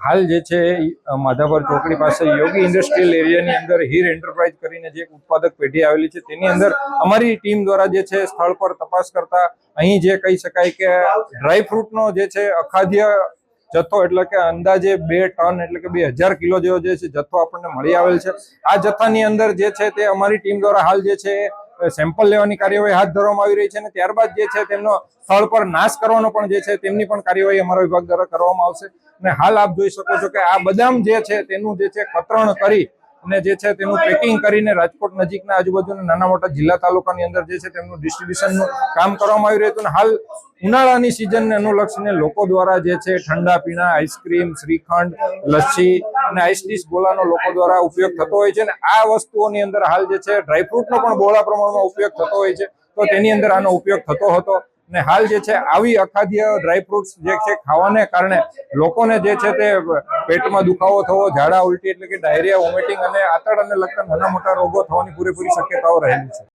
હાલ જે છે માધાપર ચોકડી પાસે યોગી ઇન્ડસ્ટ્રીયલ એરિયાની અંદર હીર એન્ટરપ્રાઇઝ કરીને જે ઉત્પાદક પેઢી આવેલી છે તેની અંદર અમારી ટીમ દ્વારા જે છે સ્થળ પર તપાસ કરતા અહીં જે કહી શકાય કે ડ્રાય ફ્રૂટનો જે છે અખાદ્ય જથ્થો એટલે કે અંદાજે 2 ટન એટલે કે 2000 કિલો જેવો જે છે જથ્થો આપણને મળી આવેલ છે। આ જથ્થાની અંદર જે છે તે અમારી ટીમ દ્વારા હાલ જે છે સેમ્પલ લેવાની કાર્યવાહી હાથ ધરવામાં આવી રહી છે અને ત્યારબાદ જે છે તેમનો સ્થળ પર નાશ કરવાનો પણ જે છે તેમની પણ કાર્યવાહી અમારા વિભાગ દ્વારા કરવામાં આવશે। અને હાલ આપ જોઈ શકો છો કે આ બદામ જે છે તેનું જે છે કતરણ કરી અને જે છે તેનું પેકિંગ કરીને રાજકોટ નજીકના આજુબાજુના નાના મોટા જિલ્લા તાલુકાની અંદર જે છે તેમનું ડિસ્ટ્રીબ્યુશનનું કામ કરવામાં આવી રહ્યું હતું। અને હાલ ઉનાળાની સિઝનને અનુલક્ષીને લોકો દ્વારા જે છે ઠંડા પીણા, આઈસ્ક્રીમ, શ્રીખંડ, લસ્સી અને આઈસ ડીશ ગોલાનો લોકો દ્વારા ઉપયોગ થતો હોય છે। અને આ વસ્તુઓની અંદર હાલ જે છે ડ્રાયફ્રૂટનો પણ બહોળા પ્રમાણમાં ઉપયોગ થતો હોય છે, તો તેની અંદર આનો ઉપયોગ થતો હતો। અને હાલ જે છે આવી અખાદ્ય ડ્રાયફ્રૂટ્સ જે છે ખાવાને કારણે લોકોને જે છે તે પેટમાં દુખાવો થવો, ઝાડા ઉલટી એટલે કે ડાયરિયા, વોમિટિંગ અને આંતરડાને લગતા નાના મોટા રોગો થવાની પૂરેપૂરી શક્યતાઓ રહેલી છે।